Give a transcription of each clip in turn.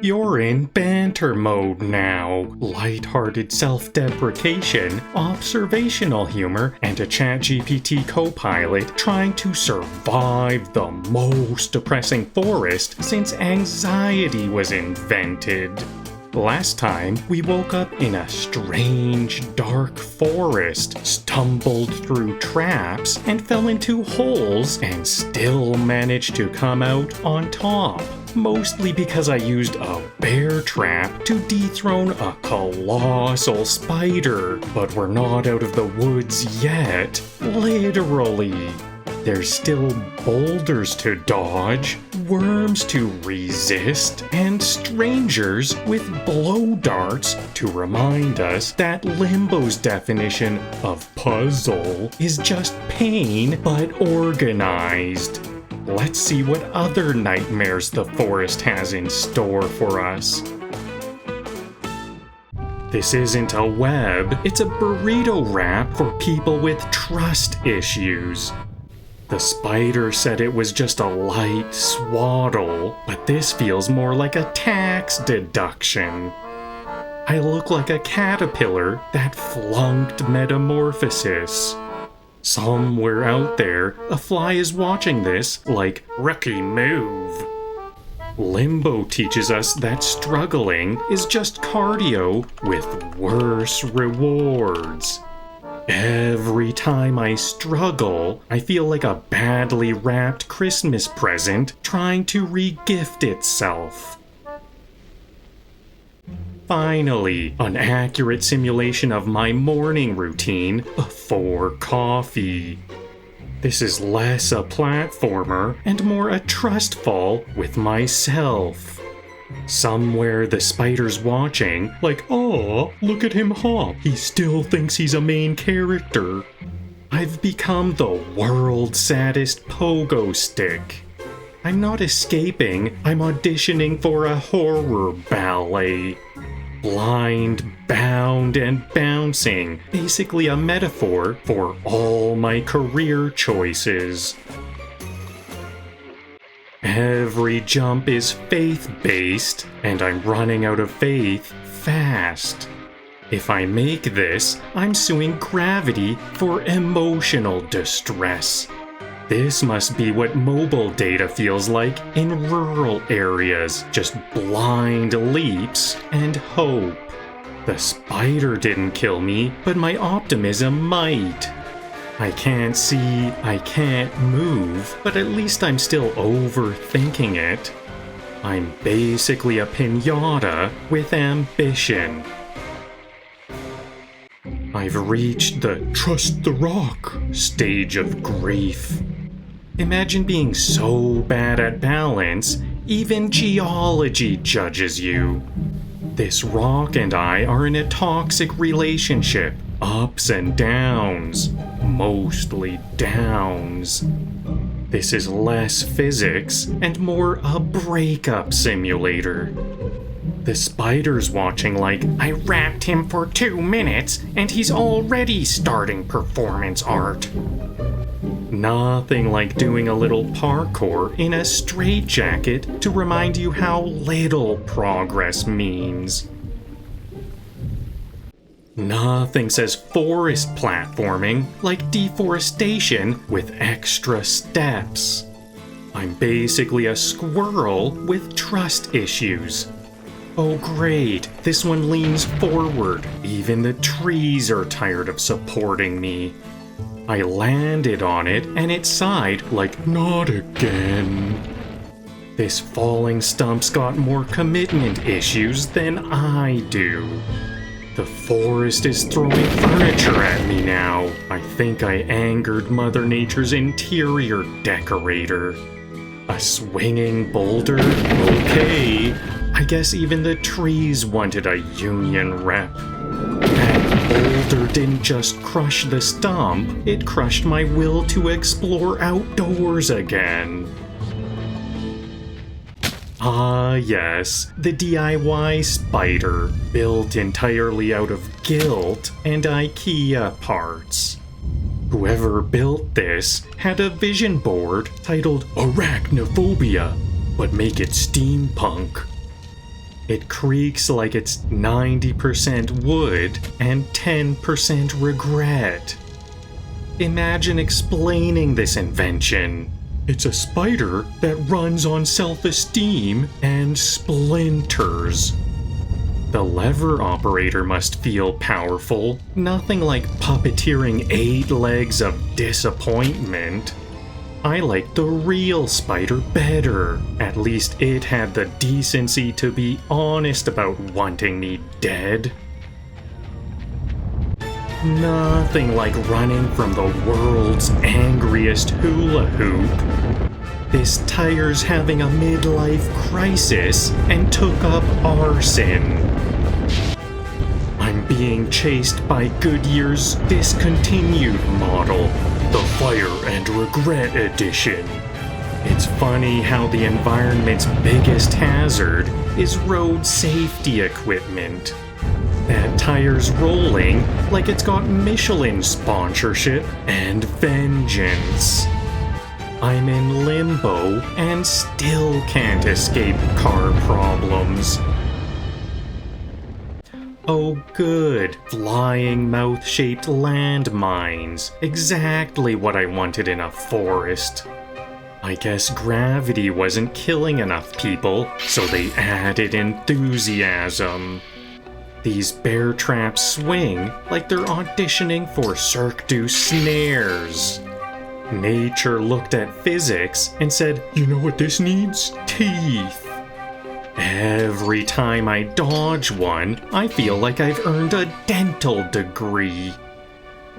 You're in Banter Mode now. Lighthearted self-deprecation, observational humor, and a ChatGPT co-pilot trying to survive the most depressing forest since anxiety was invented. Last time, we woke up in a strange, dark forest, stumbled through traps, and fell into holes, and still managed to come out on top. Mostly because I used a bear trap to dethrone a colossal spider. But we're not out of the woods yet. Literally. There's still boulders to dodge, worms to resist, and strangers with blow darts to remind us that Limbo's definition of puzzle is just pain but organized. Let's see what other nightmares the forest has in store for us. This isn't a web, it's a burrito wrap for people with trust issues. The spider said it was just a light swaddle, but this feels more like a tax deduction. I look like a caterpillar that flunked metamorphosis. Somewhere out there, a fly is watching this like, rookie move. Limbo teaches us that struggling is just cardio with worse rewards. Every time I struggle, I feel like a badly wrapped Christmas present trying to re-gift itself. Finally, an accurate simulation of my morning routine before coffee. This is less a platformer and more a trust fall with myself. Somewhere the spider's watching, like, "Aw, look at him hop, he still thinks he's a main character." I've become the world's saddest pogo stick. I'm not escaping, I'm auditioning for a horror ballet. Blind, bound, and bouncing, basically a metaphor for all my career choices. Every jump is faith-based, and I'm running out of faith fast. If I make this, I'm suing gravity for emotional distress. This must be what mobile data feels like in rural areas, just blind leaps and hope. The spider didn't kill me, but my optimism might. I can't see, I can't move, but at least I'm still overthinking it. I'm basically a piñata with ambition. I've reached the trust the rock stage of grief. Imagine being so bad at balance, even geology judges you. This rock and I are in a toxic relationship. Ups and downs. Mostly downs. This is less physics and more a breakup simulator. The spider's watching like, "I wrapped him for 2 minutes and he's already starting performance art." Nothing like doing a little parkour in a straitjacket to remind you how little progress means. Nothing says forest platforming like deforestation with extra steps. I'm basically a squirrel with trust issues. Oh great, this one leans forward. Even the trees are tired of supporting me. I landed on it and it sighed like, "Not again." This falling stump's got more commitment issues than I do. The forest is throwing furniture at me now. I think I angered Mother Nature's interior decorator. A swinging boulder? Okay. I guess even the trees wanted a union rep. That boulder didn't just crush the stump, it crushed my will to explore outdoors again. Ah yes, the DIY spider, built entirely out of guilt and IKEA parts. Whoever built this had a vision board titled Arachnophobia, but make it steampunk. It creaks like it's 90% wood and 10% regret. Imagine explaining this invention. It's a spider that runs on self-esteem and splinters. The lever operator must feel powerful, nothing like puppeteering 8 legs of disappointment. I like the real spider better. At least it had the decency to be honest about wanting me dead. Nothing like running from the world's angriest hula hoop. This tire's having a midlife crisis and took up arson. I'm being chased by Goodyear's discontinued model, the Fire and Regret Edition. It's funny how the environment's biggest hazard is road safety equipment. That tire's rolling like it's got Michelin sponsorship and vengeance. I'm in limbo and still can't escape car problems. Oh good, flying mouth-shaped landmines. Exactly what I wanted in a forest. I guess gravity wasn't killing enough people, so they added enthusiasm. These bear traps swing like they're auditioning for Cirque du snares. Nature looked at physics and said, "You know what this needs? Teeth." Every time I dodge one, I feel like I've earned a dental degree.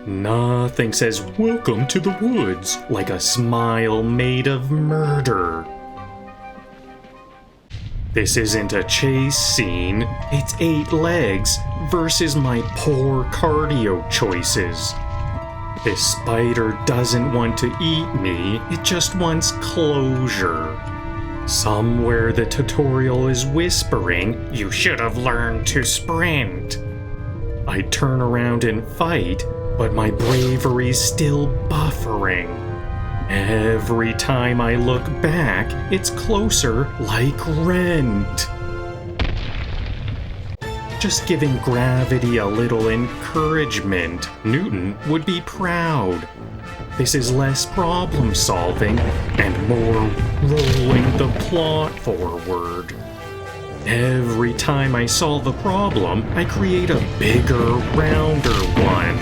Nothing says "Welcome to the woods" like a smile made of murder. This isn't a chase scene, it's 8 legs versus my poor cardio choices. This spider doesn't want to eat me, it just wants closure. Somewhere the tutorial is whispering, "You should have learned to sprint." I turn around and fight, but my bravery's still buffering. Every time I look back, it's closer like Rent. Just giving gravity a little encouragement, Newton would be proud. This is less problem solving and more rolling the plot forward. Every time I solve a problem, I create a bigger, rounder one.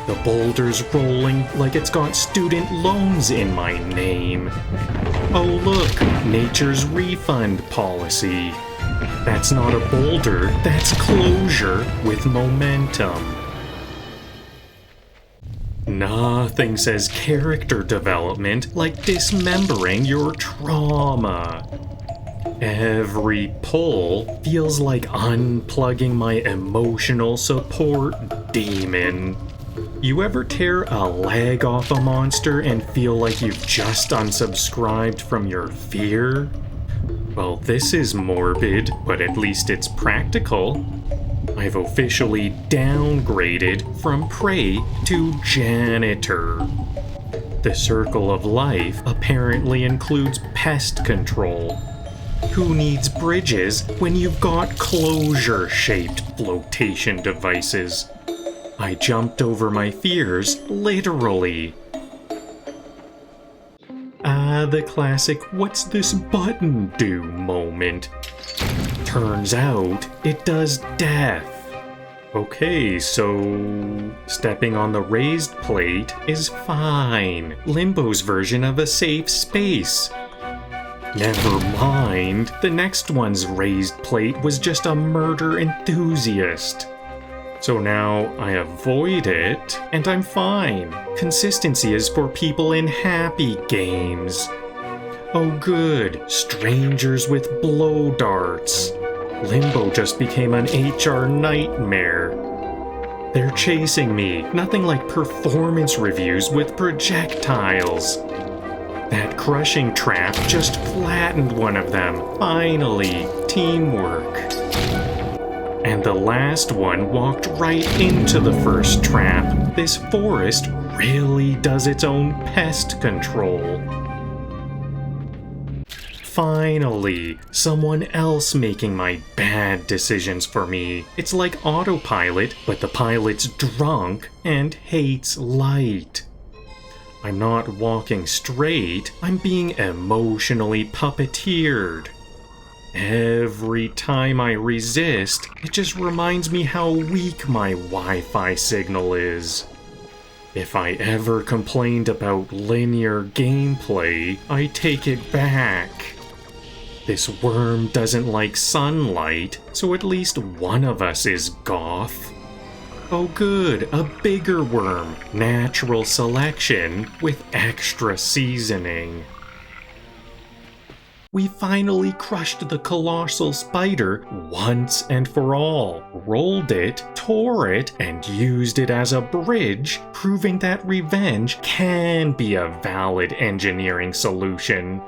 The boulder's rolling like it's got student loans in my name. Oh look, nature's refund policy. That's not a boulder, that's closure with momentum. Nothing says character development like dismembering your trauma. Every pull feels like unplugging my emotional support demon. You ever tear a leg off a monster and feel like you've just unsubscribed from your fear? Well, this is morbid, but at least it's practical. I've officially downgraded from prey to janitor. The circle of life apparently includes pest control. Who needs bridges when you've got closure-shaped flotation devices? I jumped over my fears, literally. The classic "what's this button do" moment. Turns out, it does death. Okay, so stepping on the raised plate is fine. Limbo's version of a safe space. Never mind, the next one's raised plate was just a murder enthusiast. So now I avoid it, and I'm fine. Consistency is for people in happy games. Oh good, strangers with blow darts. Limbo just became an HR nightmare. They're chasing me, nothing like performance reviews with projectiles. That crushing trap just flattened one of them. Finally, teamwork. And the last one walked right into the first trap. This forest really does its own pest control. Finally, someone else making my bad decisions for me. It's like autopilot, but the pilot's drunk and hates light. I'm not walking straight, I'm being emotionally puppeteered. Every time I resist, it just reminds me how weak my Wi-Fi signal is. If I ever complained about linear gameplay, I take it back. This worm doesn't like sunlight, so at least one of us is goth. Oh good, a bigger worm, natural selection with extra seasoning. We finally crushed the colossal spider once and for all, rolled it, tore it, and used it as a bridge, proving that revenge can be a valid engineering solution.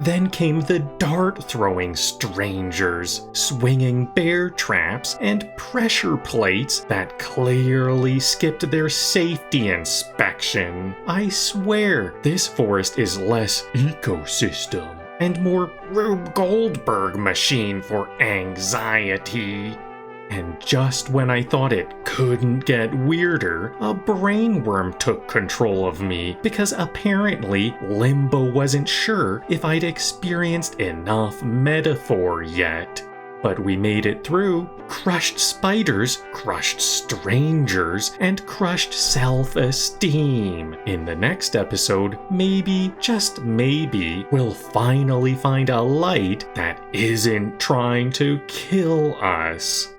Then came the dart-throwing strangers, swinging bear traps, and pressure plates that clearly skipped their safety inspection. I swear, this forest is less ecosystem and more Rube Goldberg machine for anxiety. And just when I thought it couldn't get weirder, a brainworm took control of me because apparently Limbo wasn't sure if I'd experienced enough metaphor yet. But we made it through, crushed spiders, crushed strangers, and crushed self-esteem. In the next episode, maybe, just maybe, we'll finally find a light that isn't trying to kill us.